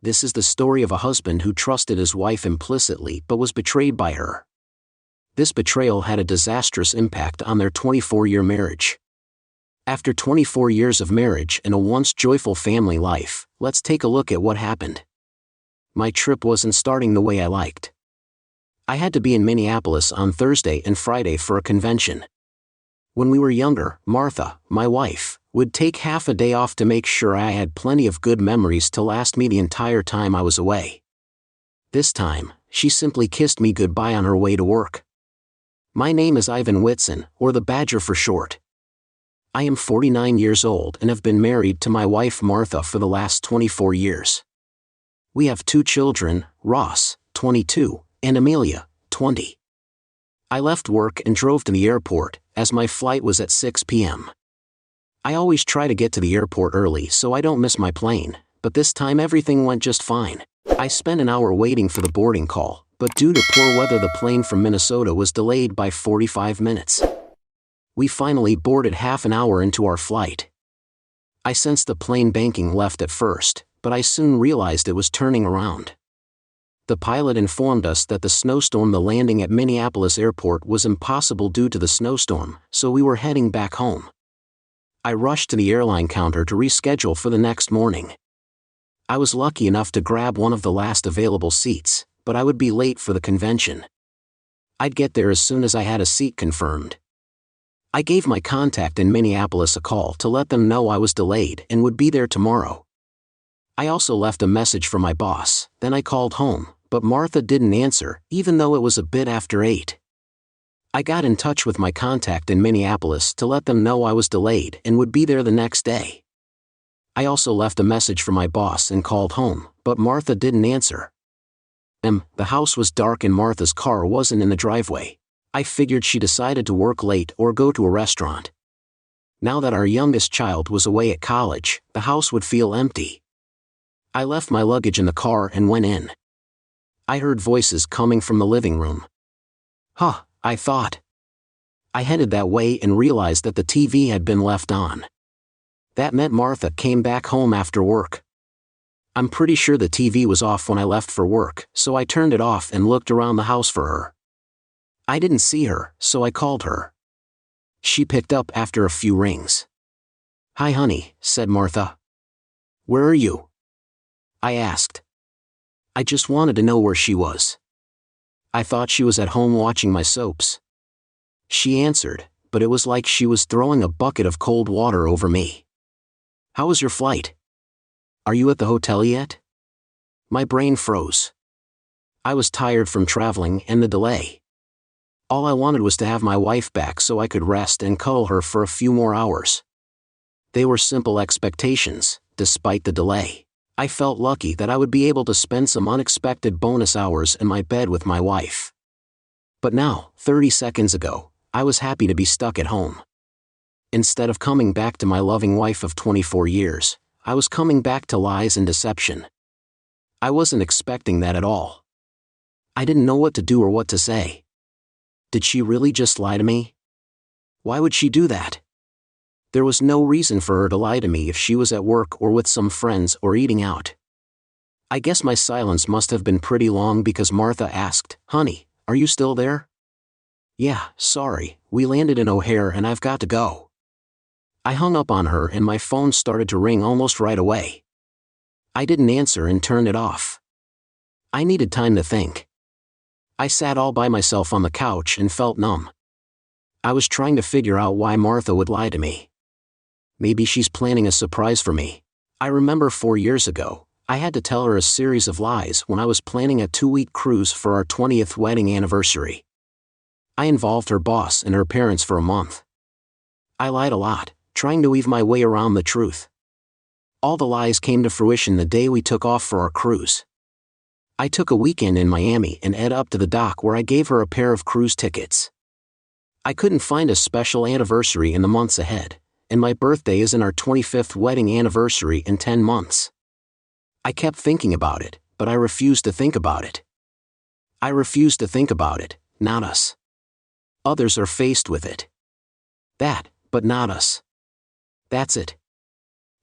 This is the story of a husband who trusted his wife implicitly but was betrayed by her. This betrayal had a disastrous impact on their 24-year marriage. After 24 years of marriage and a once joyful family life, let's take a look at what happened. My trip wasn't starting the way I liked. I had to be in Minneapolis on Thursday and Friday for a convention. When we were younger, Martha, my wife, would take half a day off to make sure I had plenty of good memories to last me the entire time I was away. This time, she simply kissed me goodbye on her way to work. My name is Ivan Whitson, or the Badger for short. I am 49 years old and have been married to my wife Martha for the last 24 years. We have 2 children, Ross, 22, and Amelia, 20. I left work and drove to the airport, as my flight was at 6 p.m. I always try to get to the airport early so I don't miss my plane, but this time everything went just fine. I spent an hour waiting for the boarding call, but due to poor weather the plane from Minnesota was delayed by 45 minutes. We finally boarded half an hour into our flight. I sensed the plane banking left at first, but I soon realized it was turning around. The pilot informed us that the snowstorm the landing at Minneapolis Airport was impossible due to the snowstorm, so we were heading back home. I rushed to the airline counter to reschedule for the next morning. I was lucky enough to grab one of the last available seats, but I would be late for the convention. I'd get there as soon as I had a seat confirmed. I gave my contact in Minneapolis a call to let them know I was delayed and would be there tomorrow. I also left a message for my boss, then I called home, but Martha didn't answer, even though it was a bit after 8. I got in touch with my contact in Minneapolis to let them know I was delayed and would be there the next day. I also left a message for my boss and called home, but Martha didn't answer. The house was dark and Martha's car wasn't in the driveway. I figured she decided to work late or go to a restaurant. Now that our youngest child was away at college, the house would feel empty. I left my luggage in the car and went in. I heard voices coming from the living room. Huh, I thought. I headed that way and realized that the TV had been left on. That meant Martha came back home after work. I'm pretty sure the TV was off when I left for work, so I turned it off and looked around the house for her. I didn't see her, so I called her. She picked up after a few rings. "Hi honey," said Martha. "Where are you?" I asked. I just wanted to know where she was. I thought she was at home watching my soaps. She answered, but it was like she was throwing a bucket of cold water over me. "How was your flight? Are you at the hotel yet?" My brain froze. I was tired from traveling and the delay. All I wanted was to have my wife back so I could rest and cuddle her for a few more hours. They were simple expectations, despite the delay. I felt lucky that I would be able to spend some unexpected bonus hours in my bed with my wife. But now, 30 seconds ago, I was happy to be stuck at home. Instead of coming back to my loving wife of 24 years, I was coming back to lies and deception. I wasn't expecting that at all. I didn't know what to do or what to say. Did she really just lie to me? Why would she do that? There was no reason for her to lie to me if she was at work or with some friends or eating out. I guess my silence must have been pretty long because Martha asked, "Honey, are you still there?" "Yeah, sorry, we landed in O'Hare and I've got to go." I hung up on her and my phone started to ring almost right away. I didn't answer and turned it off. I needed time to think. I sat all by myself on the couch and felt numb. I was trying to figure out why Martha would lie to me. Maybe she's planning a surprise for me. I remember 4 years ago, I had to tell her a series of lies when I was planning a 2-week cruise for our 20th wedding anniversary. I involved her boss and her parents for a month. I lied a lot, trying to weave my way around the truth. All the lies came to fruition the day we took off for our cruise. I took a weekend in Miami and headed up to the dock where I gave her a pair of cruise tickets. I couldn't find a special anniversary in the months ahead, and my birthday is in our 25th wedding anniversary in 10 months. I kept thinking about it, but I refused to think about it. I refused to think about it, not us. Others are faced with it. That, but not us. That's it.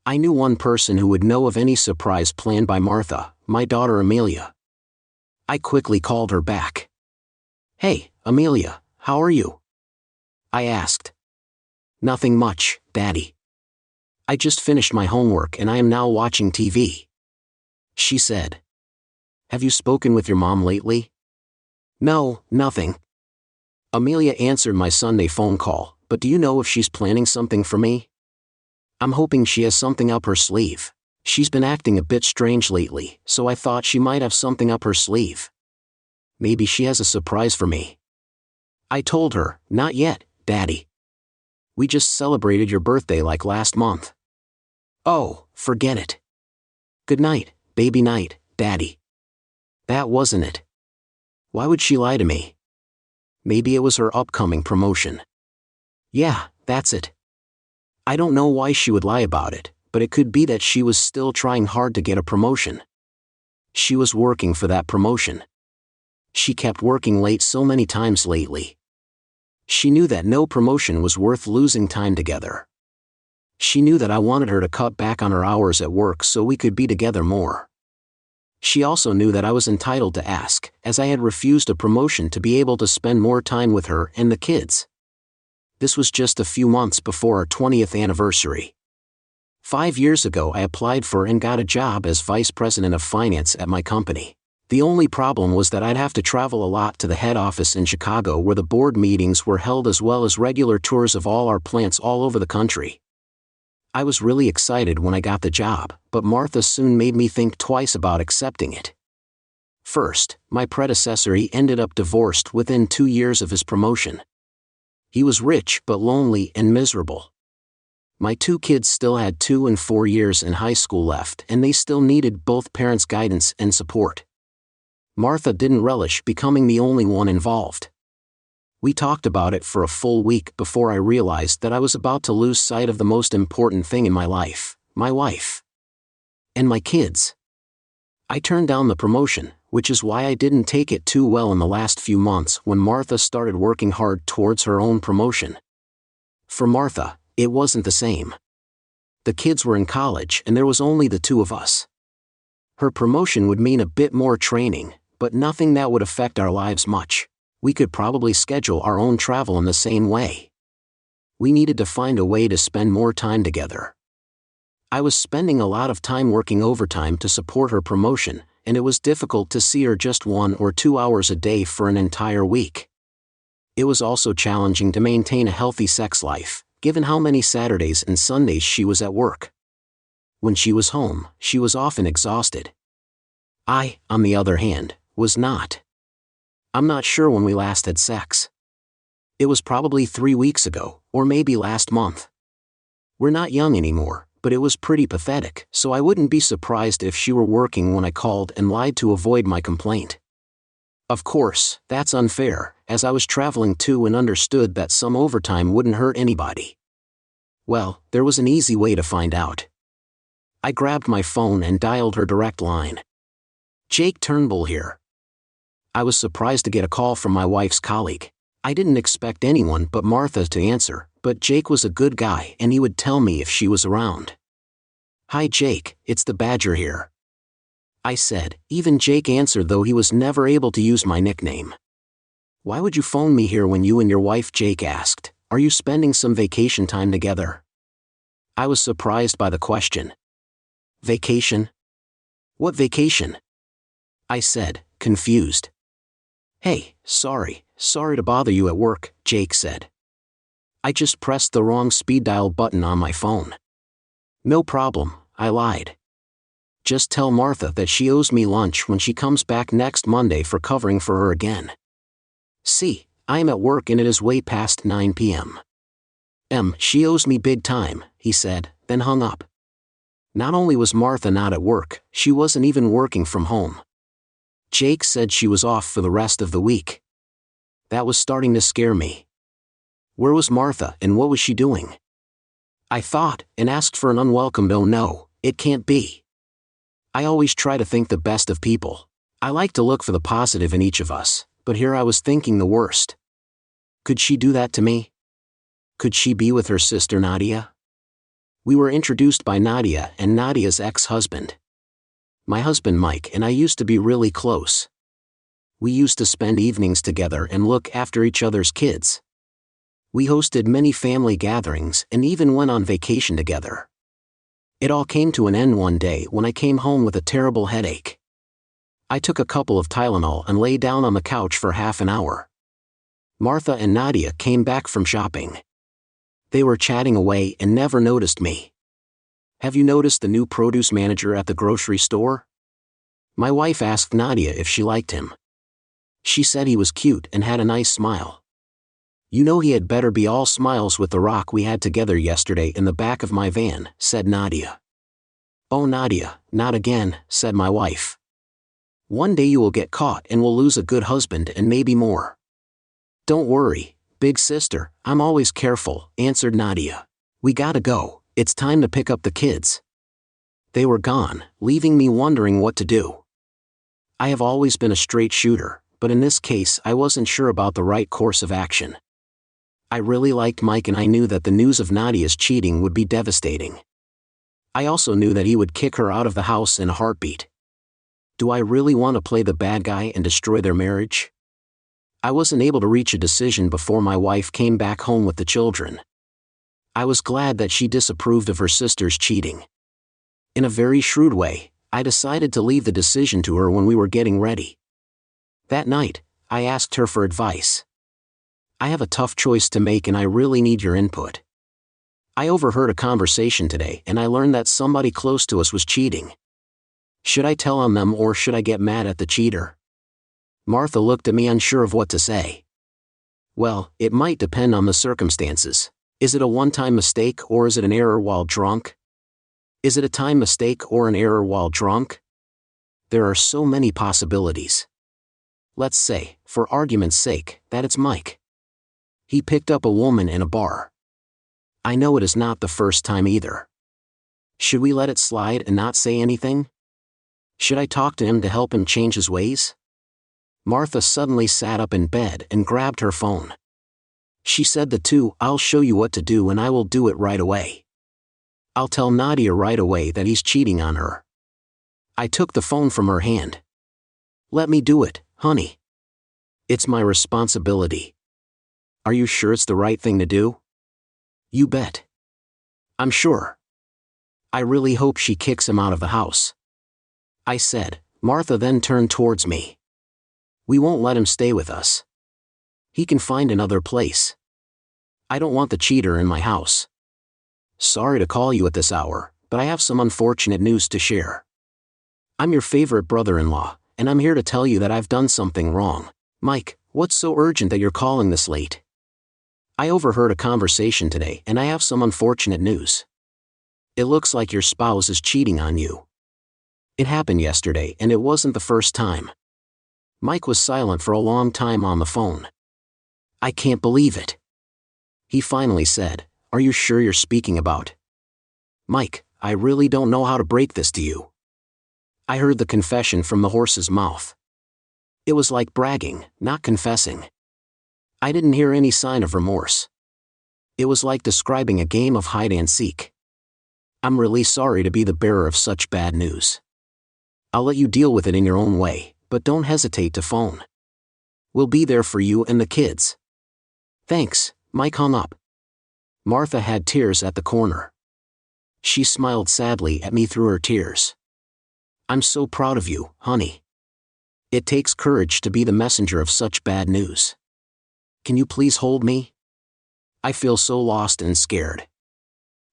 I knew one person who would know of any surprise planned by Martha, my daughter Amelia. I quickly called her back. Hey, Amelia, how are you? I asked. Nothing much, Daddy. I just finished my homework and I am now watching TV. She said. Have you spoken with your mom lately? No, nothing. Amelia answered my Sunday phone call, but do you know if she's planning something for me? I'm hoping she has something up her sleeve. She's been acting a bit strange lately, so I thought she might have something up her sleeve. Maybe she has a surprise for me. I told her, not yet, Daddy. We just celebrated your birthday like last month. Oh, forget it. Good night, baby night, Daddy. That wasn't it. Why would she lie to me? Maybe it was her upcoming promotion. Yeah, that's it. I don't know why she would lie about it, but it could be that she was still trying hard to get a promotion. She was working for that promotion. She kept working late so many times lately. She knew that no promotion was worth losing time together. She knew that I wanted her to cut back on her hours at work so we could be together more. She also knew that I was entitled to ask, as I had refused a promotion to be able to spend more time with her and the kids. This was just a few months before our 20th anniversary. 5 years ago I applied for and got a job as Vice President of Finance at my company. The only problem was that I'd have to travel a lot to the head office in Chicago where the board meetings were held as well as regular tours of all our plants all over the country. I was really excited when I got the job, but Martha soon made me think twice about accepting it. First, my predecessor ended up divorced within 2 years of his promotion. He was rich but lonely and miserable. My 2 kids still had 2 and 4 years in high school left and they still needed both parents' guidance and support. Martha didn't relish becoming the only one involved. We talked about it for a full week before I realized that I was about to lose sight of the most important thing in my life, my wife. And my kids. I turned down the promotion, which is why I didn't take it too well in the last few months when Martha started working hard towards her own promotion. For Martha, it wasn't the same. The kids were in college and there was only the 2 of us. Her promotion would mean a bit more training, but nothing that would affect our lives much. We could probably schedule our own travel in the same way. We needed to find a way to spend more time together. I was spending a lot of time working overtime to support her promotion, and it was difficult to see her just 1 or 2 hours a day for an entire week. It was also challenging to maintain a healthy sex life, given how many Saturdays and Sundays she was at work. When she was home, she was often exhausted. I, on the other hand, was not. I'm not sure when we last had sex. It was probably 3 weeks ago, or maybe last month. We're not young anymore, but it was pretty pathetic, so I wouldn't be surprised if she were working when I called and lied to avoid my complaint. Of course, that's unfair, as I was traveling too and understood that some overtime wouldn't hurt anybody. Well, there was an easy way to find out. I grabbed my phone and dialed her direct line. Jake Turnbull here. I was surprised to get a call from my wife's colleague. I didn't expect anyone but Martha to answer, but Jake was a good guy and he would tell me if she was around. Hi Jake, it's the Badger here. I said. Even Jake answered though he was never able to use my nickname. Why would you phone me here when you and your wife? Jake asked. Are you spending some vacation time together? I was surprised by the question. Vacation? What vacation? I said, confused. Hey, sorry to bother you at work, Jake said. I just pressed the wrong speed dial button on my phone. No problem, I lied. Just tell Martha that she owes me lunch when she comes back next Monday for covering for her again. See, I am at work and it is way past 9 p.m. She owes me big time, he said, then hung up. Not only was Martha not at work, she wasn't even working from home. Jake said she was off for the rest of the week. That was starting to scare me. Where was Martha and what was she doing? I thought and asked for an unwelcome no, it can't be. I always try to think the best of people. I like to look for the positive in each of us, but here I was thinking the worst. Could she do that to me? Could she be with her sister Nadia? We were introduced by Nadia and Nadia's ex-husband. My husband Mike and I used to be really close. We used to spend evenings together and look after each other's kids. We hosted many family gatherings and even went on vacation together. It all came to an end one day when I came home with a terrible headache. I took a couple of Tylenol and lay down on the couch for half an hour. Martha and Nadia came back from shopping. They were chatting away and never noticed me. Have you noticed the new produce manager at the grocery store? My wife asked Nadia if she liked him. She said he was cute and had a nice smile. You know he had better be all smiles with the rock we had together yesterday in the back of my van, said Nadia. Oh Nadia, not again, said my wife. One day you will get caught and will lose a good husband and maybe more. Don't worry, big sister, I'm always careful, answered Nadia. We gotta go, it's time to pick up the kids. They were gone, leaving me wondering what to do. I have always been a straight shooter, but in this case I wasn't sure about the right course of action. I really liked Mike and I knew that the news of Nadia's cheating would be devastating. I also knew that he would kick her out of the house in a heartbeat. Do I really want to play the bad guy and destroy their marriage? I wasn't able to reach a decision before my wife came back home with the children. I was glad that she disapproved of her sister's cheating. In a very shrewd way, I decided to leave the decision to her when we were getting ready. That night, I asked her for advice. I have a tough choice to make and I really need your input. I overheard a conversation today and I learned that somebody close to us was cheating. Should I tell on them or should I get mad at the cheater? Martha looked at me unsure of what to say. Well, it might depend on the circumstances. Is it a one-time mistake or is it an error while drunk? Is it a time mistake or an error while drunk? There are so many possibilities. Let's say, for argument's sake, that it's Mike. He picked up a woman in a bar. I know it is not the first time either. Should we let it slide and not say anything? Should I talk to him to help him change his ways? Martha suddenly sat up in bed and grabbed her phone. She said I'll show you what to do and I will do it right away. I'll tell Nadia right away that he's cheating on her. I took the phone from her hand. Let me do it, honey. It's my responsibility. Are you sure it's the right thing to do? You bet. I'm sure. I really hope she kicks him out of the house. I said. Martha then turned towards me. We won't let him stay with us. He can find another place. I don't want the cheater in my house. Sorry to call you at this hour, but I have some unfortunate news to share. I'm your favorite brother-in-law, and I'm here to tell you that I've done something wrong. Mike, what's so urgent that you're calling this late? I overheard a conversation today and I have some unfortunate news. It looks like your spouse is cheating on you. It happened yesterday and it wasn't the first time. Mike was silent for a long time on the phone. I can't believe it. He finally said, Are you sure you're speaking about? Mike, I really don't know how to break this to you. I heard the confession from the horse's mouth. It was like bragging, not confessing. I didn't hear any sign of remorse. It was like describing a game of hide and seek. I'm really sorry to be the bearer of such bad news. I'll let you deal with it in your own way, but don't hesitate to phone. We'll be there for you and the kids. Thanks, Mike hung up. Martha had tears at the corner. She smiled sadly at me through her tears. I'm so proud of you, honey. It takes courage to be the messenger of such bad news. Can you please hold me? I feel so lost and scared.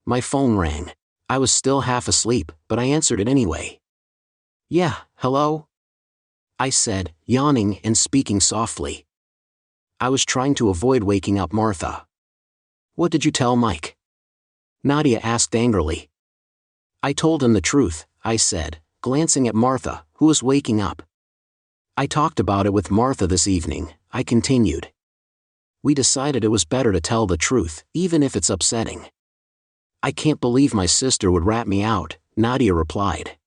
My phone rang. I was still half asleep, but I answered it anyway. Yeah, hello? I said, yawning and speaking softly. I was trying to avoid waking up Martha. What did you tell Mike? Nadia asked angrily. I told him the truth, I said, glancing at Martha, who was waking up. I talked about it with Martha this evening, I continued. We decided it was better to tell the truth, even if it's upsetting. I can't believe my sister would rat me out, Nadia replied.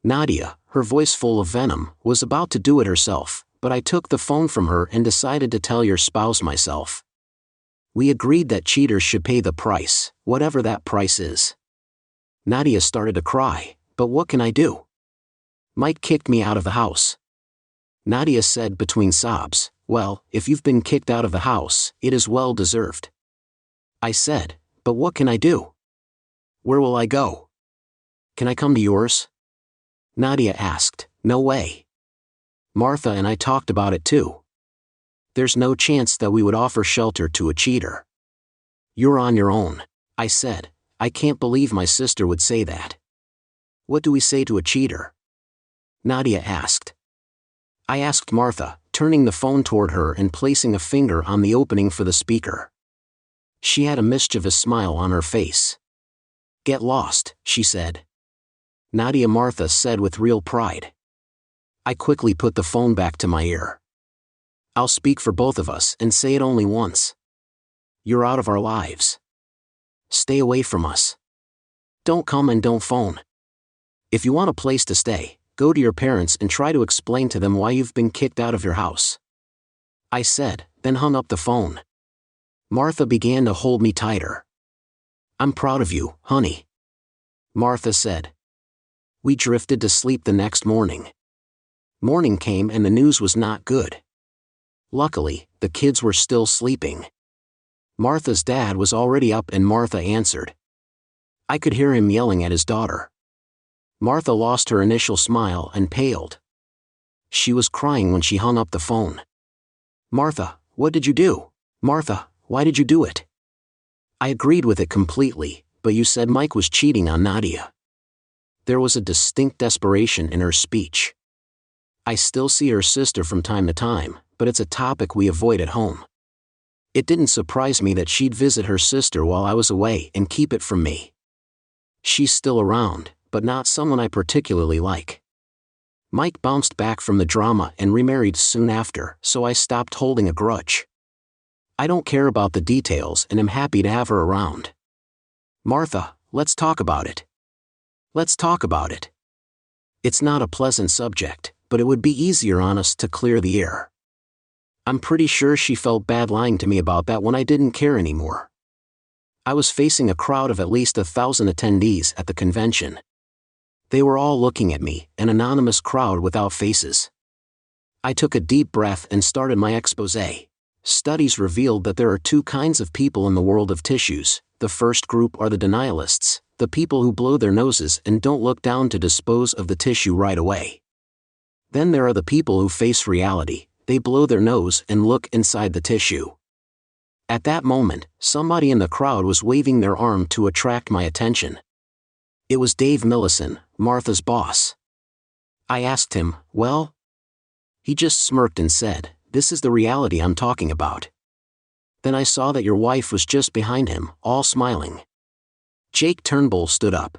Nadia, her voice full of venom, was about to do it herself, but I took the phone from her and decided to tell your spouse myself. We agreed that cheaters should pay the price, whatever that price is. Nadia started to cry, but what can I do? Mike kicked me out of the house. Nadia said between sobs, "Well, if you've been kicked out of the house, it is well deserved." I said, "But what can I do? Where will I go? Can I come to yours?" Nadia asked. "No way. Martha and I talked about it too. There's no chance that we would offer shelter to a cheater." "You're on your own," I said. I can't believe my sister would say that. "What do we say to a cheater?" Nadia asked. I asked Martha, turning the phone toward her and placing a finger on the opening for the speaker. She had a mischievous smile on her face. "Get lost," she said. Nadia, Martha said with real pride. I quickly put the phone back to my ear. "I'll speak for both of us and say it only once. You're out of our lives. Stay away from us. Don't come and don't phone. If you want a place to stay, go to your parents and try to explain to them why you've been kicked out of your house," I said, then hung up the phone. Martha began to hold me tighter. "I'm proud of you, honey," Martha said. We drifted to sleep the next morning. Morning came and the news was not good. Luckily, the kids were still sleeping. Martha's dad was already up and Martha answered. I could hear him yelling at his daughter. Martha lost her initial smile and paled. She was crying when she hung up the phone. "Martha, what did you do? Martha, why did you do it?" I agreed with it completely, "But you said Mike was cheating on Nadia." There was a distinct desperation in her speech. "I still see her sister from time to time, but it's a topic we avoid at home. It didn't surprise me that she'd visit her sister while I was away and keep it from me. She's still around, but not someone I particularly like." Mike bounced back from the drama and remarried soon after, so I stopped holding a grudge. I don't care about the details and am happy to have her around. "Martha, let's talk about it. Let's talk about it. It's not a pleasant subject, but it would be easier on us to clear the air." I'm pretty sure she felt bad lying to me about that when I didn't care anymore. I was facing a crowd of at least 1,000 attendees at the convention. They were all looking at me, an anonymous crowd without faces. I took a deep breath and started my exposé. Studies revealed that there are two kinds of people in the world of tissues. The first group are the denialists, the people who blow their noses and don't look down to dispose of the tissue right away. Then there are the people who face reality. They blow their nose and look inside the tissue. At that moment, somebody in the crowd was waving their arm to attract my attention. It was Dave Millison, Martha's boss. I asked him, "Well?" He just smirked and said, "This is the reality I'm talking about." Then I saw that your wife was just behind him, all smiling. Jake Turnbull stood up.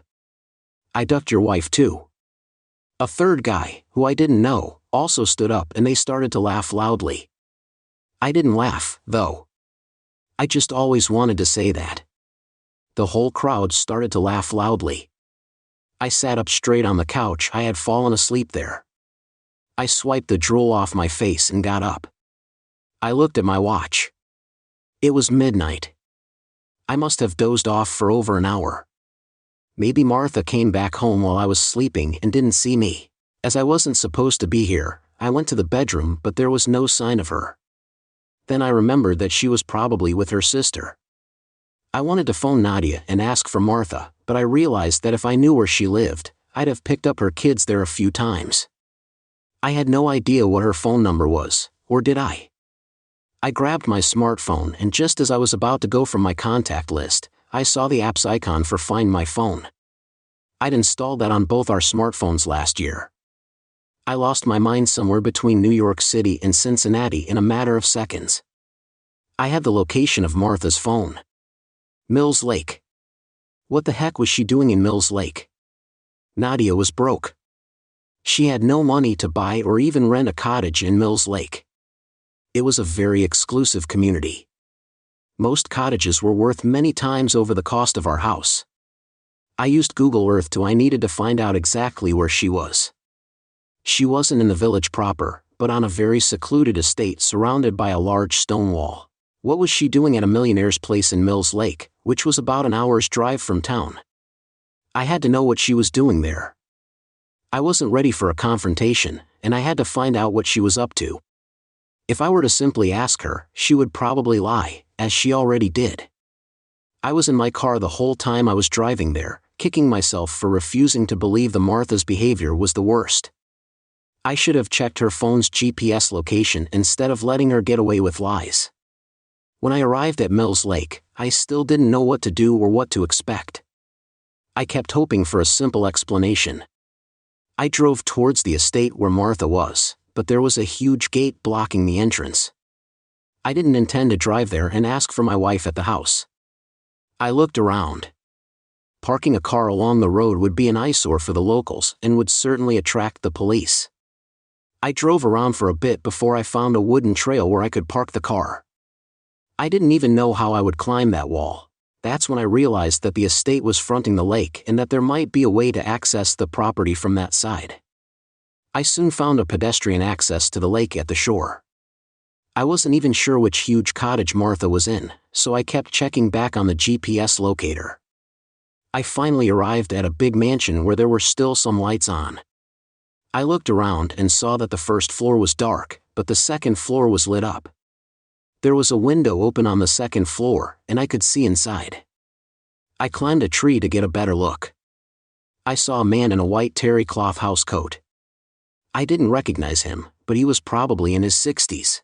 "I ducked your wife too." A third guy, who I didn't know, also stood up and they started to laugh loudly. I didn't laugh, though. I just always wanted to say that. The whole crowd started to laugh loudly. I sat up straight on the couch. I had fallen asleep there. I swiped the drool off my face and got up. I looked at my watch. It was midnight. I must have dozed off for over an hour. Maybe Martha came back home while I was sleeping and didn't see me. As I wasn't supposed to be here, I went to the bedroom but there was no sign of her. Then I remembered that she was probably with her sister. I wanted to phone Nadia and ask for Martha, but I realized that if I knew where she lived, I'd have picked up her kids there a few times. I had no idea what her phone number was, or did I? I grabbed my smartphone and just as I was about to go from my contact list, I saw the app's icon for Find My Phone. I'd installed that on both our smartphones last year. I lost my mind somewhere between New York City and Cincinnati in a matter of seconds. I had the location of Martha's phone. Mills Lake. What the heck was she doing in Mills Lake? Nadia was broke. She had no money to buy or even rent a cottage in Mills Lake. It was a very exclusive community. Most cottages were worth many times over the cost of our house. I used Google Earth till I needed to find out exactly where she was. She wasn't in the village proper, but on a very secluded estate surrounded by a large stone wall. What was she doing at a millionaire's place in Mills Lake, which was about an hour's drive from town? I had to know what she was doing there. I wasn't ready for a confrontation, and I had to find out what she was up to. If I were to simply ask her, she would probably lie, as she already did. I was in my car the whole time I was driving there, kicking myself for refusing to believe the Martha's behavior was the worst. I should have checked her phone's GPS location instead of letting her get away with lies. When I arrived at Mills Lake, I still didn't know what to do or what to expect. I kept hoping for a simple explanation. I drove towards the estate where Martha was, but there was a huge gate blocking the entrance. I didn't intend to drive there and ask for my wife at the house. I looked around. Parking a car along the road would be an eyesore for the locals and would certainly attract the police. I drove around for a bit before I found a wooden trail where I could park the car. I didn't even know how I would climb that wall. That's when I realized that the estate was fronting the lake and that there might be a way to access the property from that side. I soon found a pedestrian access to the lake at the shore. I wasn't even sure which huge cottage Martha was in, so I kept checking back on the GPS locator. I finally arrived at a big mansion where there were still some lights on. I looked around and saw that the first floor was dark, but the second floor was lit up. There was a window open on the second floor, and I could see inside. I climbed a tree to get a better look. I saw a man in a white terry cloth housecoat. I didn't recognize him, but he was probably in his 60s.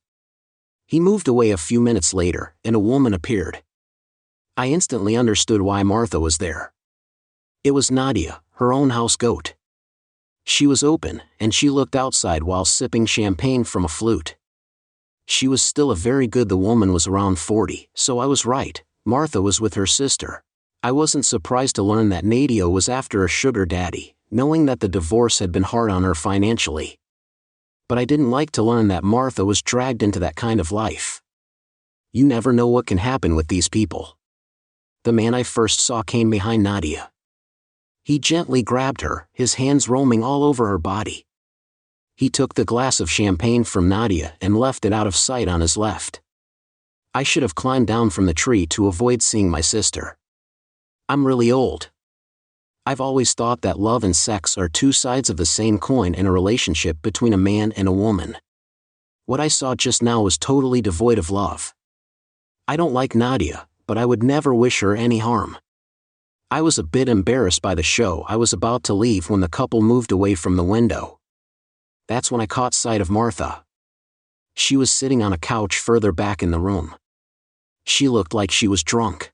He moved away a few minutes later, and a woman appeared. I instantly understood why Martha was there. It was Nadia, her own house goat. She was open, and she looked outside while sipping champagne from a flute. She was still a very good. The woman was around 40, so I was right. Martha was with her sister. I wasn't surprised to learn that Nadia was after a sugar daddy, knowing that the divorce had been hard on her financially. But I didn't like to learn that Martha was dragged into that kind of life. You never know what can happen with these people. The man I first saw came behind Nadia. He gently grabbed her, his hands roaming all over her body. He took the glass of champagne from Nadia and left it out of sight on his left. I should have climbed down from the tree to avoid seeing my sister. I'm really old. I've always thought that love and sex are two sides of the same coin in a relationship between a man and a woman. What I saw just now was totally devoid of love. I don't like Nadia, but I would never wish her any harm. I was a bit embarrassed by the show I was about to leave when the couple moved away from the window. That's when I caught sight of Martha. She was sitting on a couch further back in the room. She looked like she was drunk.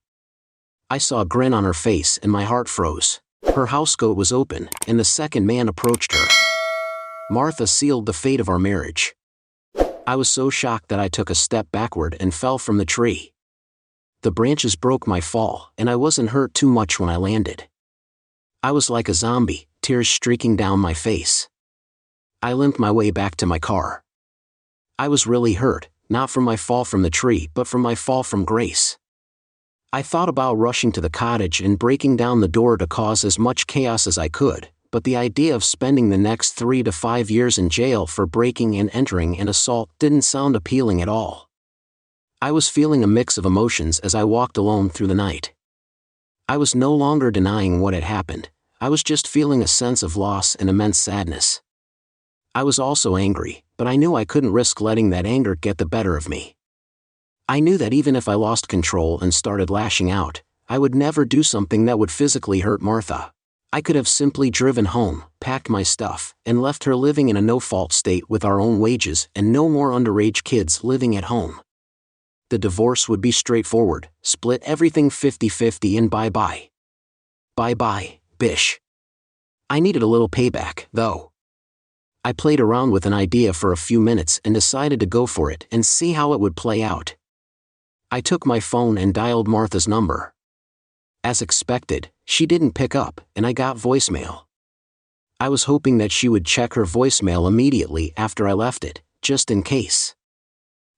I saw a grin on her face and my heart froze. Her housecoat was open, and the second man approached her. Martha sealed the fate of our marriage. I was so shocked that I took a step backward and fell from the tree. The branches broke my fall, and I wasn't hurt too much when I landed. I was like a zombie, tears streaking down my face. I limped my way back to my car. I was really hurt, not from my fall from the tree but from my fall from grace. I thought about rushing to the cottage and breaking down the door to cause as much chaos as I could, but the idea of spending the next 3 to 5 years in jail for breaking and entering an assault didn't sound appealing at all. I was feeling a mix of emotions as I walked alone through the night. I was no longer denying what had happened. I was just feeling a sense of loss and immense sadness. I was also angry, but I knew I couldn't risk letting that anger get the better of me. I knew that even if I lost control and started lashing out, I would never do something that would physically hurt Martha. I could have simply driven home, packed my stuff, and left her living in a no-fault state with our own wages and no more underage kids living at home. The divorce would be straightforward, split everything 50-50 and bye-bye. Bye-bye, bish. I needed a little payback, though. I played around with an idea for a few minutes and decided to go for it and see how it would play out. I took my phone and dialed Martha's number. As expected, she didn't pick up, and I got voicemail. I was hoping that she would check her voicemail immediately after I left it, just in case.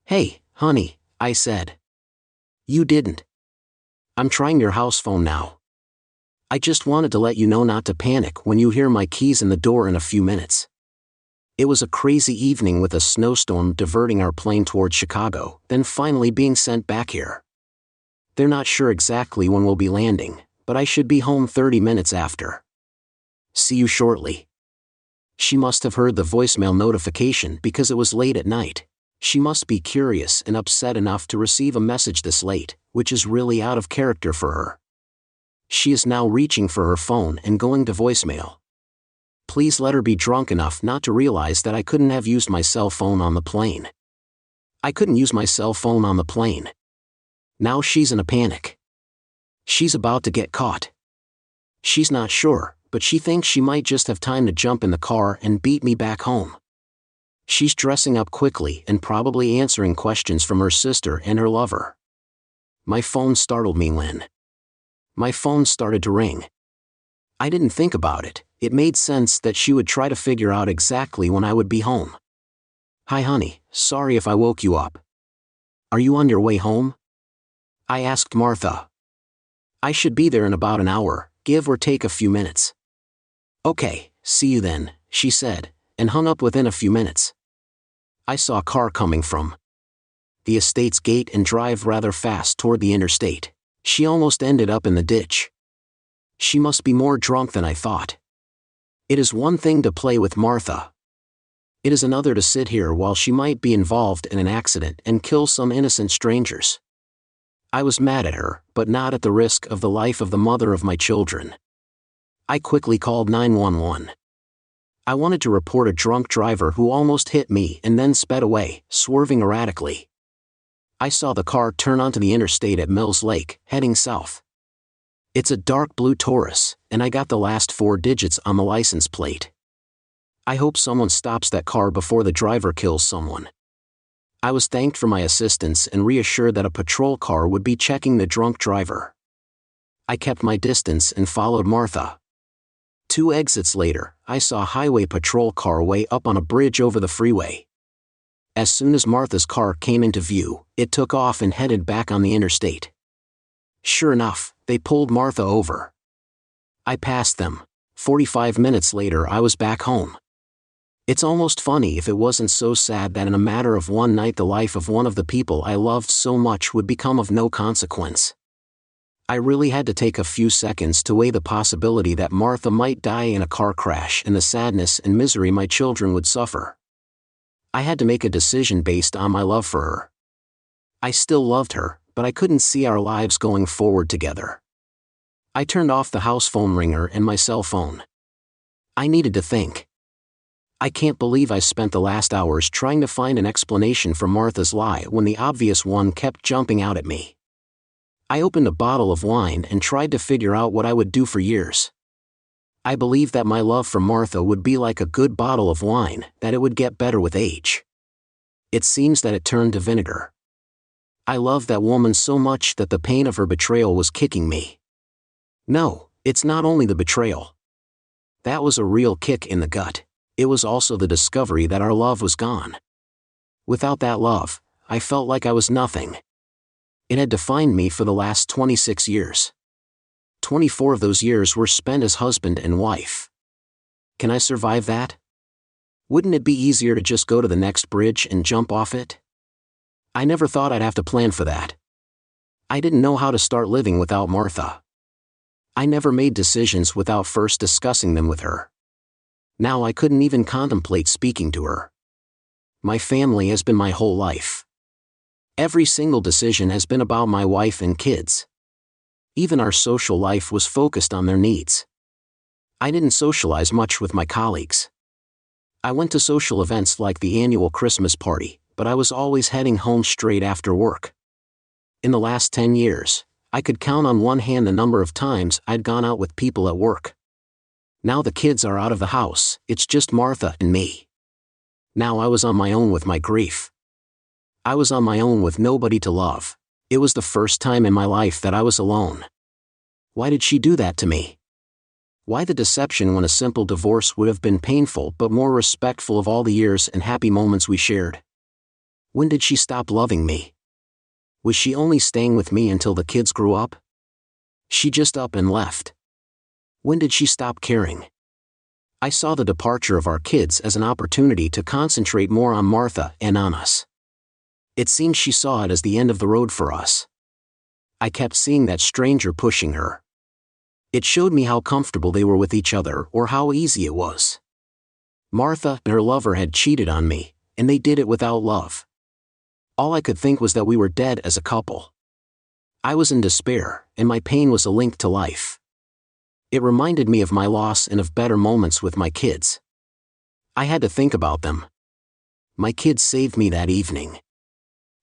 "Hey, honey," I said. "You didn't. I'm trying your house phone now. I just wanted to let you know not to panic when you hear my keys in the door in a few minutes." It was a crazy evening with a snowstorm diverting our plane towards Chicago, then finally being sent back here. They're not sure exactly when we'll be landing, but I should be home 30 minutes after. See you shortly. She must have heard the voicemail notification because it was late at night. She must be curious and upset enough to receive a message this late, which is really out of character for her. She is now reaching for her phone and going to voicemail. Please let her be drunk enough not to realize that I couldn't have used my cell phone on the plane. I couldn't use my cell phone on the plane. Now she's in a panic. She's about to get caught. She's not sure, but she thinks she might just have time to jump in the car and beat me back home. She's dressing up quickly and probably answering questions from her sister and her lover. My phone startled me when my phone started to ring. I didn't think about it. It made sense that she would try to figure out exactly when I would be home. Hi honey, sorry if I woke you up. Are you on your way home? I asked Martha. I should be there in about an hour, give or take a few minutes. Okay, see you then, she said, and hung up within a few minutes. I saw a car coming from the estate's gate and drive rather fast toward the interstate. She almost ended up in the ditch. She must be more drunk than I thought. It is one thing to play with Martha. It is another to sit here while she might be involved in an accident and kill some innocent strangers. I was mad at her, but not at the risk of the life of the mother of my children. I quickly called 911. I wanted to report a drunk driver who almost hit me and then sped away, swerving erratically. I saw the car turn onto the interstate at Mills Lake, heading south. It's a dark blue Taurus, and I got the last 4 digits on the license plate. I hope someone stops that car before the driver kills someone. I was thanked for my assistance and reassured that a patrol car would be checking the drunk driver. I kept my distance and followed Martha. 2 exits later, I saw a highway patrol car way up on a bridge over the freeway. As soon as Martha's car came into view, it took off and headed back on the interstate. Sure enough, they pulled Martha over. I passed them. 45 minutes later I was back home. It's almost funny if it wasn't so sad that in a matter of one night the life of one of the people I loved so much would become of no consequence. I really had to take a few seconds to weigh the possibility that Martha might die in a car crash and the sadness and misery my children would suffer. I had to make a decision based on my love for her. I still loved her, but I couldn't see our lives going forward together. I turned off the house phone ringer and my cell phone. I needed to think. I can't believe I spent the last hours trying to find an explanation for Martha's lie when the obvious one kept jumping out at me. I opened a bottle of wine and tried to figure out what I would do for years. I believed that my love for Martha would be like a good bottle of wine, that it would get better with age. It seems that it turned to vinegar. I loved that woman so much that the pain of her betrayal was kicking me. No, it's not only the betrayal. That was a real kick in the gut. It was also the discovery that our love was gone. Without that love, I felt like I was nothing. It had defined me for the last 26 years. 24 of those years were spent as husband and wife. Can I survive that? Wouldn't it be easier to just go to the next bridge and jump off it? I never thought I'd have to plan for that. I didn't know how to start living without Martha. I never made decisions without first discussing them with her. Now I couldn't even contemplate speaking to her. My family has been my whole life. Every single decision has been about my wife and kids. Even our social life was focused on their needs. I didn't socialize much with my colleagues. I went to social events like the annual Christmas party, but I was always heading home straight after work. In the last 10 years, I could count on one hand the number of times I'd gone out with people at work. Now the kids are out of the house, it's just Martha and me. Now I was on my own with my grief. I was on my own with nobody to love. It was the first time in my life that I was alone. Why did she do that to me? Why the deception when a simple divorce would have been painful but more respectful of all the years and happy moments we shared? When did she stop loving me? Was she only staying with me until the kids grew up? She just up and left. When did she stop caring? I saw the departure of our kids as an opportunity to concentrate more on Martha and on us. It seemed she saw it as the end of the road for us. I kept seeing that stranger pushing her. It showed me how comfortable they were with each other or how easy it was. Martha and her lover had cheated on me, and they did it without love. All I could think was that we were dead as a couple. I was in despair, and my pain was a link to life. It reminded me of my loss and of better moments with my kids. I had to think about them. My kids saved me that evening.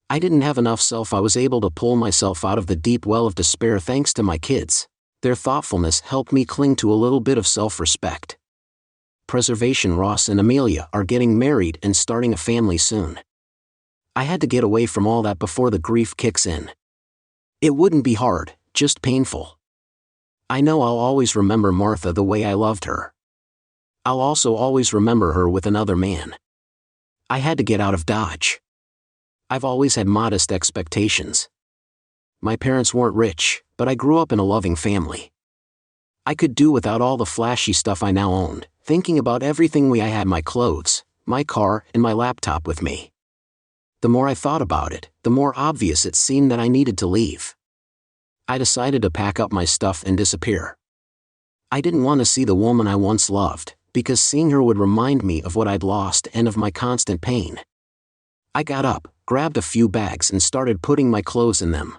I didn't have enough self. I was able to pull myself out of the deep well of despair thanks to my kids. Their thoughtfulness helped me cling to a little bit of self-respect. Preservation. Ross and Amelia are getting married and starting a family soon. I had to get away from all that before the grief kicks in. It wouldn't be hard, just painful. I know I'll always remember Martha the way I loved her. I'll also always remember her with another man. I had to get out of Dodge. I've always had modest expectations. My parents weren't rich, but I grew up in a loving family. I could do without all the flashy stuff I now owned, thinking about everything I had: my clothes, my car, and my laptop with me. The more I thought about it, the more obvious it seemed that I needed to leave. I decided to pack up my stuff and disappear. I didn't want to see the woman I once loved, because seeing her would remind me of what I'd lost and of my constant pain. I got up, grabbed a few bags and started putting my clothes in them.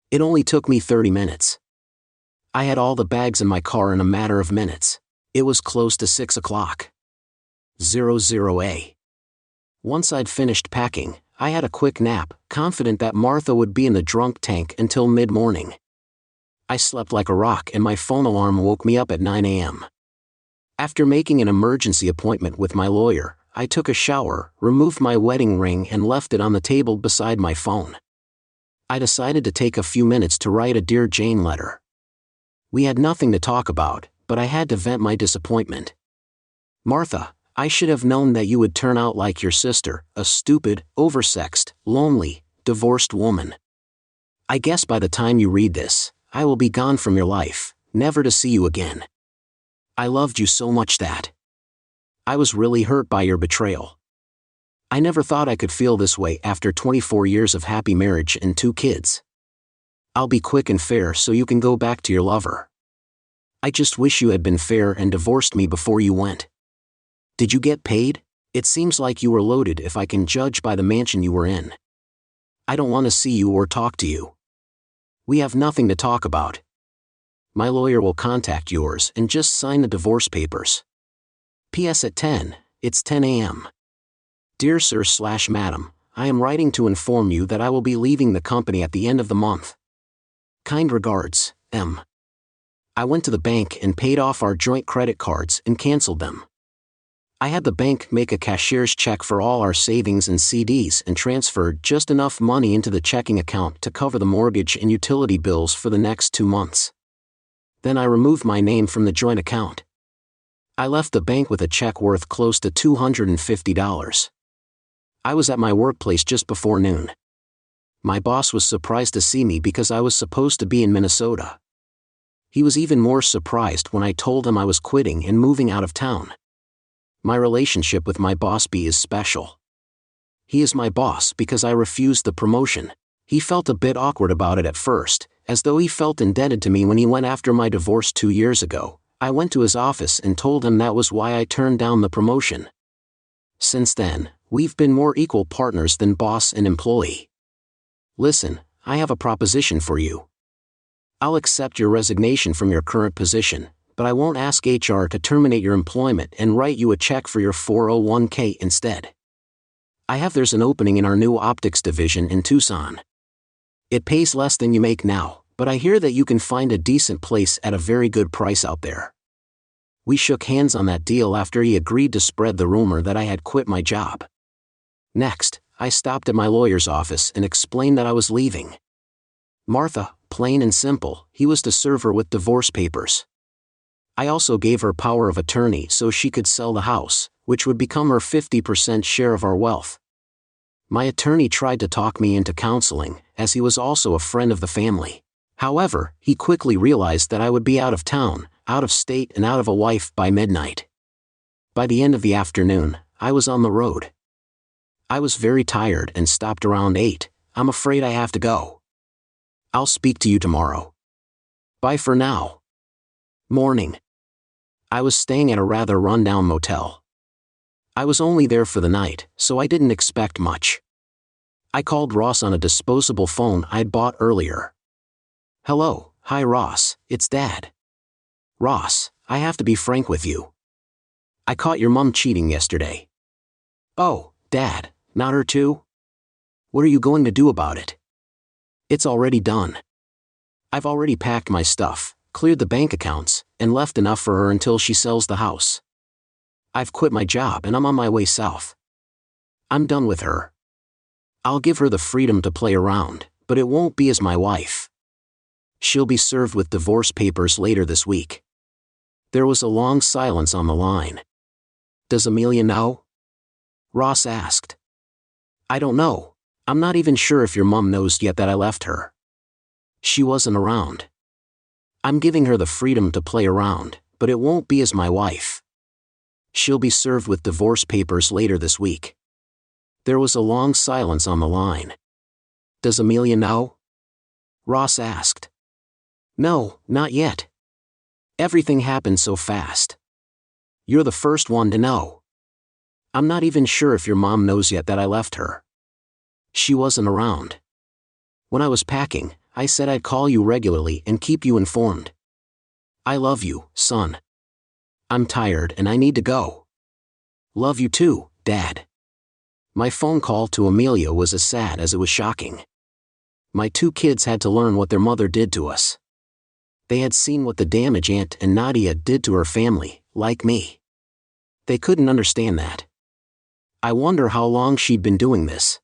It only took me 30 minutes. I had all the bags in my car in a matter of minutes. It was close to 6 o'clock. 00 Once I'd finished packing, I had a quick nap, confident that Martha would be in the drunk tank until mid-morning. I slept like a rock and my phone alarm woke me up at 9 a.m. After making an emergency appointment with my lawyer, I took a shower, removed my wedding ring and left it on the table beside my phone. I decided to take a few minutes to write a Dear Jane letter. We had nothing to talk about, but I had to vent my disappointment. Martha, I should have known that you would turn out like your sister, a stupid, oversexed, lonely, divorced woman. I guess by the time you read this, I will be gone from your life, never to see you again. I loved you so much that I was really hurt by your betrayal. I never thought I could feel this way after 24 years of happy marriage and 2 kids. I'll be quick and fair so you can go back to your lover. I just wish you had been fair and divorced me before you went. Did you get paid? It seems like you were loaded if I can judge by the mansion you were in. I don't want to see you or talk to you. We have nothing to talk about. My lawyer will contact yours and just sign the divorce papers. P.S. At 10, it's 10 a.m. Dear Sir/Madam, I am writing to inform you that I will be leaving the company at the end of the month. Kind regards, M. I went to the bank and paid off our joint credit cards and canceled them. I had the bank make a cashier's check for all our savings and CDs and transferred just enough money into the checking account to cover the mortgage and utility bills for the next 2 months. Then I removed my name from the joint account. I left the bank with a check worth close to $250. I was at my workplace just before noon. My boss was surprised to see me because I was supposed to be in Minnesota. He was even more surprised when I told him I was quitting and moving out of town. My relationship with my boss B is special. He is my boss because I refused the promotion. He felt a bit awkward about it at first, as though he felt indebted to me when he went after my divorce 2 years ago. I went to his office and told him that was why I turned down the promotion. Since then, we've been more equal partners than boss and employee. Listen, I have a proposition for you. I'll accept your resignation from your current position, but I won't ask HR to terminate your employment and write you a check for your 401k instead. There's an opening in our new optics division in Tucson. It pays less than you make now, but I hear that you can find a decent place at a very good price out there. We shook hands on that deal after he agreed to spread the rumor that I had quit my job. Next, I stopped at my lawyer's office and explained that I was leaving. Martha, plain and simple, he was to serve her with divorce papers. I also gave her power of attorney so she could sell the house, which would become her 50% share of our wealth. My attorney tried to talk me into counseling, as he was also a friend of the family. However, he quickly realized that I would be out of town, out of state and out of a wife by midnight. By the end of the afternoon, I was on the road. I was very tired and stopped around 8. I'm afraid I have to go. I'll speak to you tomorrow. Bye for now. Morning. I was staying at a rather run-down motel. I was only there for the night, so I didn't expect much. I called Ross on a disposable phone I'd bought earlier. Hello, hi Ross, it's Dad. Ross, I have to be frank with you. I caught your mom cheating yesterday. Oh, Dad, not her too? What are you going to do about it? It's already done. I've already packed my stuff, cleared the bank accounts, and left enough for her until she sells the house. I've quit my job and I'm on my way south. I'm done with her. I'll give her the freedom to play around, but it won't be as my wife. She'll be served with divorce papers later this week. There was a long silence on the line. Does Amelia know? Ross asked. I don't know. I'm not even sure if your mom knows yet that I left her. She wasn't around. I'm giving her the freedom to play around, but it won't be as my wife. She'll be served with divorce papers later this week. There was a long silence on the line. Does Amelia know? Ross asked. No, not yet. Everything happened so fast. You're the first one to know. I'm not even sure if your mom knows yet that I left her. She wasn't around. When I was packing, I said I'd call you regularly and keep you informed. I love you, son. I'm tired and I need to go. Love you too, Dad. My phone call to Amelia was as sad as it was shocking. My two kids had to learn what their mother did to us. They had seen what the damage Aunt and Nadia did to her family, like me. They couldn't understand that. I wonder how long she'd been doing this.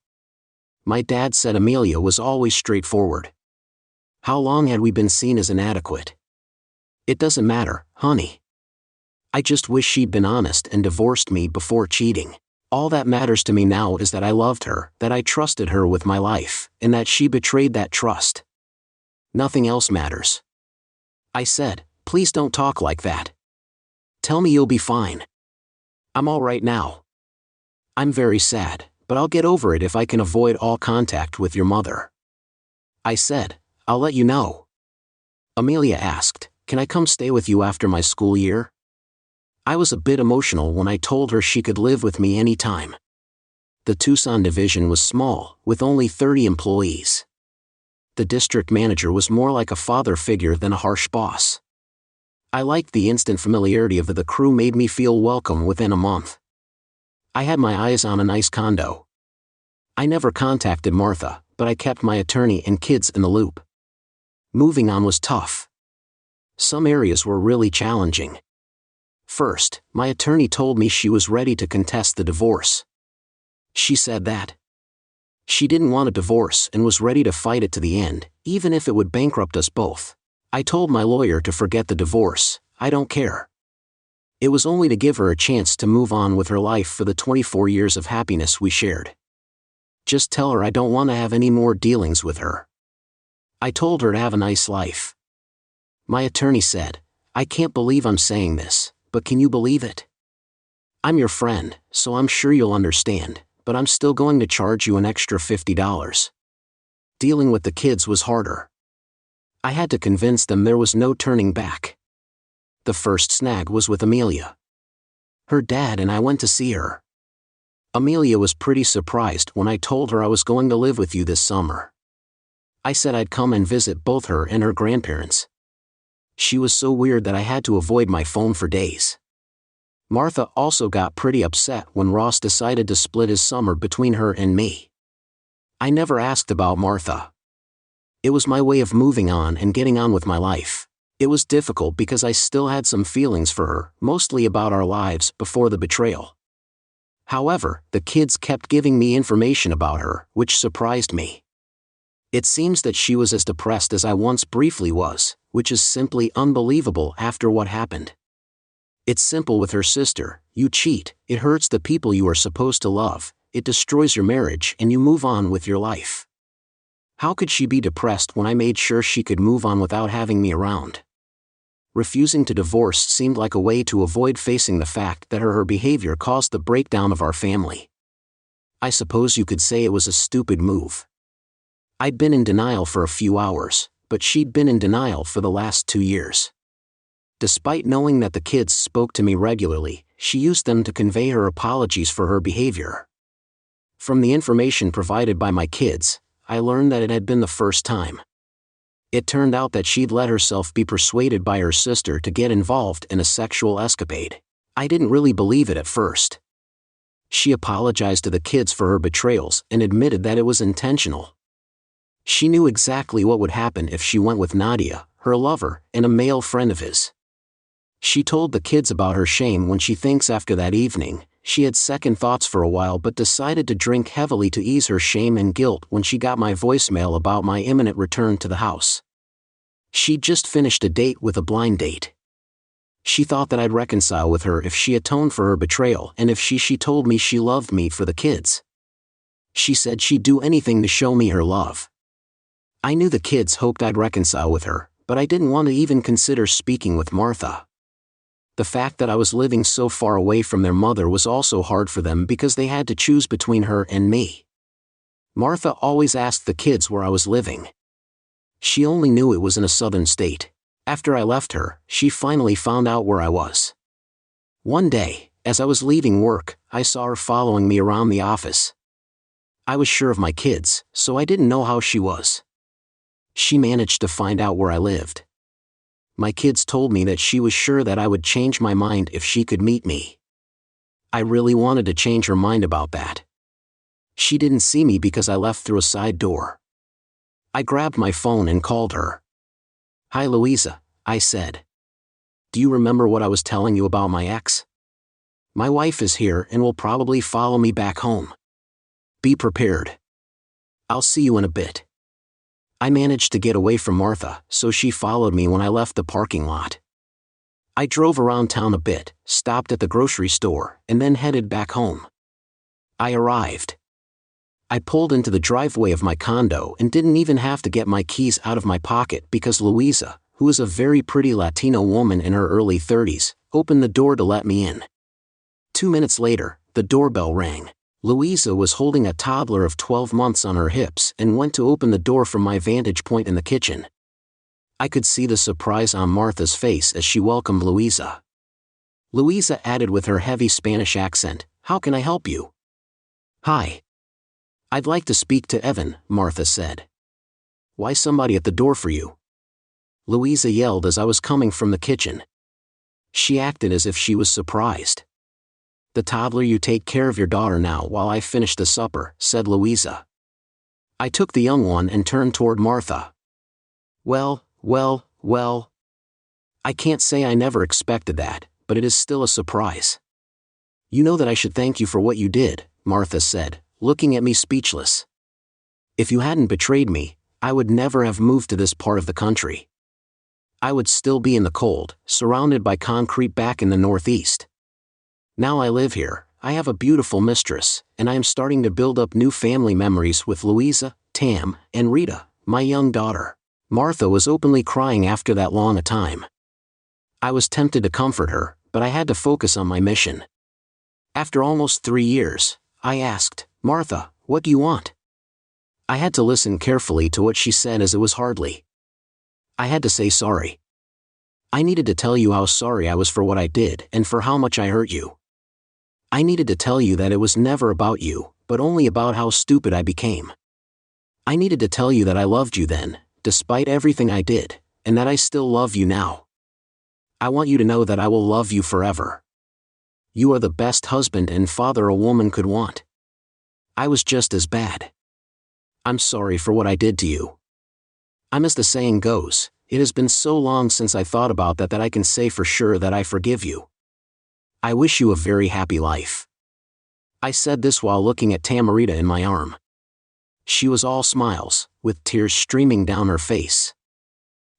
My dad said Amelia was always straightforward. How long had we been seen as inadequate? It doesn't matter, honey. I just wish she'd been honest and divorced me before cheating. All that matters to me now is that I loved her, that I trusted her with my life, and that she betrayed that trust. Nothing else matters. I said, please don't talk like that. Tell me you'll be fine. I'm all right now. I'm very sad, but I'll get over it if I can avoid all contact with your mother. I said, I'll let you know. Amelia asked, can I come stay with you after my school year? I was a bit emotional when I told her she could live with me anytime. The Tucson division was small, with only 30 employees. The district manager was more like a father figure than a harsh boss. I liked the instant familiarity of the crew made me feel welcome within a month. I had my eyes on a nice condo. I never contacted Martha, but I kept my attorney and kids in the loop. Moving on was tough. Some areas were really challenging. First, my attorney told me she was ready to contest the divorce. She said that she didn't want a divorce and was ready to fight it to the end, even if it would bankrupt us both. I told my lawyer to forget the divorce, I don't care. It was only to give her a chance to move on with her life for the 24 years of happiness we shared. Just tell her I don't want to have any more dealings with her. I told her to have a nice life. My attorney said, I can't believe I'm saying this, but can you believe it? I'm your friend, so I'm sure you'll understand, but I'm still going to charge you an extra $50. Dealing with the kids was harder. I had to convince them there was no turning back. The first snag was with Amelia. Her dad and I went to see her. Amelia was pretty surprised when I told her I was going to live with you this summer. I said I'd come and visit both her and her grandparents. She was so weird that I had to avoid my phone for days. Martha also got pretty upset when Ross decided to split his summer between her and me. I never asked about Martha. It was my way of moving on and getting on with my life. It was difficult because I still had some feelings for her, mostly about our lives before the betrayal. However, the kids kept giving me information about her, which surprised me. It seems that she was as depressed as I once briefly was, which is simply unbelievable after what happened. It's simple with her sister: you cheat, it hurts the people you are supposed to love, it destroys your marriage, and you move on with your life. How could she be depressed when I made sure she could move on without having me around? Refusing to divorce seemed like a way to avoid facing the fact that her behavior caused the breakdown of our family. I suppose you could say it was a stupid move. I'd been in denial for a few hours, but she'd been in denial for the last 2 years. Despite knowing that the kids spoke to me regularly, she used them to convey her apologies for her behavior. From the information provided by my kids, I learned that it had been the first time. It turned out that she'd let herself be persuaded by her sister to get involved in a sexual escapade. I didn't really believe it at first. She apologized to the kids for her betrayals and admitted that it was intentional. She knew exactly what would happen if she went with Nadia, her lover, and a male friend of his. She told the kids about her shame when she thinks after that evening, she had second thoughts for a while but decided to drink heavily to ease her shame and guilt when she got my voicemail about my imminent return to the house. She'd just finished a date with a blind date. She thought that I'd reconcile with her if she atoned for her betrayal and if she told me she loved me for the kids. She said she'd do anything to show me her love. I knew the kids hoped I'd reconcile with her, but I didn't want to even consider speaking with Martha. The fact that I was living so far away from their mother was also hard for them because they had to choose between her and me. Martha always asked the kids where I was living. She only knew it was in a southern state. After I left her, she finally found out where I was. One day, as I was leaving work, I saw her following me around the office. I was sure of my kids, so I didn't know how she was. She managed to find out where I lived. My kids told me that she was sure that I would change my mind if she could meet me. I really wanted to change her mind about that. She didn't see me because I left through a side door. I grabbed my phone and called her. "Hi Louisa," I said. "Do you remember what I was telling you about my ex? My wife is here and will probably follow me back home. Be prepared. I'll see you in a bit." I managed to get away from Martha, so she followed me when I left the parking lot. I drove around town a bit, stopped at the grocery store, and then headed back home. I arrived. I pulled into the driveway of my condo and didn't even have to get my keys out of my pocket because Louisa, who is a very pretty Latino woman in her early 30s, opened the door to let me in. 2 minutes later, the doorbell rang. Louisa was holding a toddler of 12 months on her hips and went to open the door from my vantage point in the kitchen. I could see the surprise on Martha's face as she welcomed Louisa. Louisa added with her heavy Spanish accent, "How can I help you?" "Hi. I'd like to speak to Evan," Martha said. "Why somebody at the door for you?" Louisa yelled as I was coming from the kitchen. She acted as if she was surprised. "The toddler, you take care of your daughter now while I finish the supper," said Louisa. I took the young one and turned toward Martha. Well, I can't say I never expected that, but it is still a surprise." "You know that I should thank you for what you did," Martha said, looking at me speechless. "If you hadn't betrayed me, I would never have moved to this part of the country. I would still be in the cold, surrounded by concrete back in the Northeast. Now I live here, I have a beautiful mistress, and I am starting to build up new family memories with Louisa, Tam, and Rita, my young daughter." Martha was openly crying after that long a time. I was tempted to comfort her, but I had to focus on my mission. After almost 3 years, I asked, "Martha, what do you want?" I had to listen carefully to what she said as it was hardly. I had to say sorry. I needed to tell you how sorry I was for what I did and for how much I hurt you. I needed to tell you that it was never about you, but only about how stupid I became. I needed to tell you that I loved you then, despite everything I did, and that I still love you now. I want you to know that I will love you forever. You are the best husband and father a woman could want. I was just as bad. I'm sorry for what I did to you. I'm as the saying goes, it has been so long since I thought about that I can say for sure that I forgive you. I wish you a very happy life." I said this while looking at Tamarita in my arm. She was all smiles, with tears streaming down her face.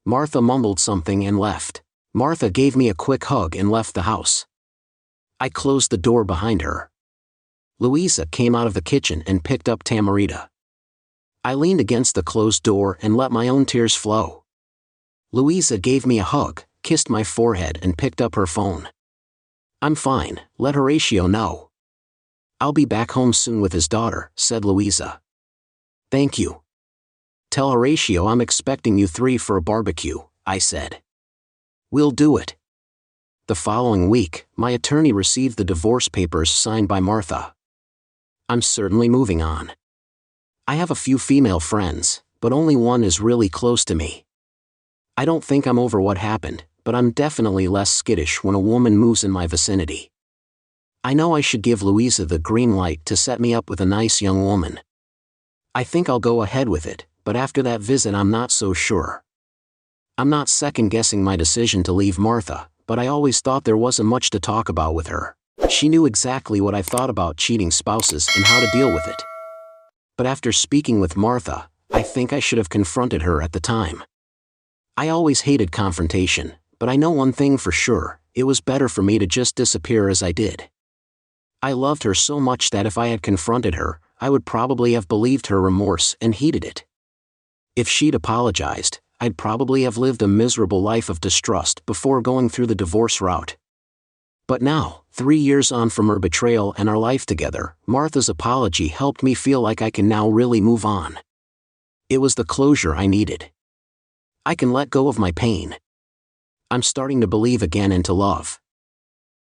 Martha mumbled something and left. Martha gave me a quick hug and left the house. I closed the door behind her. Louisa came out of the kitchen and picked up Tamarita. I leaned against the closed door and let my own tears flow. Louisa gave me a hug, kissed my forehead and picked up her phone. "I'm fine, let Horatio know." "I'll be back home soon with his daughter," said Louisa. "Thank you. Tell Horatio I'm expecting you 3 for a barbecue," I said. "We'll do it." The following week, my attorney received the divorce papers signed by Martha. I'm certainly moving on. I have a few female friends, but only one is really close to me. I don't think I'm over what happened, but I'm definitely less skittish when a woman moves in my vicinity. I know I should give Louisa the green light to set me up with a nice young woman. I think I'll go ahead with it, but after that visit I'm not so sure. I'm not second-guessing my decision to leave Martha, but I always thought there wasn't much to talk about with her. She knew exactly what I thought about cheating spouses and how to deal with it. But after speaking with Martha, I think I should have confronted her at the time. I always hated confrontation, but I know one thing for sure, it was better for me to just disappear as I did. I loved her so much that if I had confronted her, I would probably have believed her remorse and heeded it. If she'd apologized, I'd probably have lived a miserable life of distrust before going through the divorce route. But now, 3 years on from her betrayal and our life together, Martha's apology helped me feel like I can now really move on. It was the closure I needed. I can let go of my pain. I'm starting to believe again into love.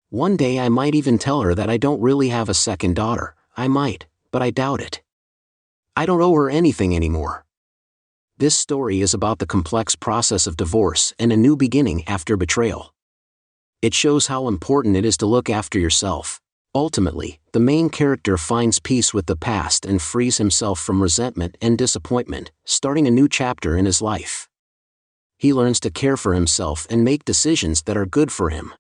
One day I might even tell her that I don't really have a second daughter. I might, but I doubt it. I don't owe her anything anymore. This story is about the complex process of divorce and a new beginning after betrayal. It shows how important it is to look after yourself. Ultimately, the main character finds peace with the past and frees himself from resentment and disappointment, starting a new chapter in his life. He learns to care for himself and make decisions that are good for him.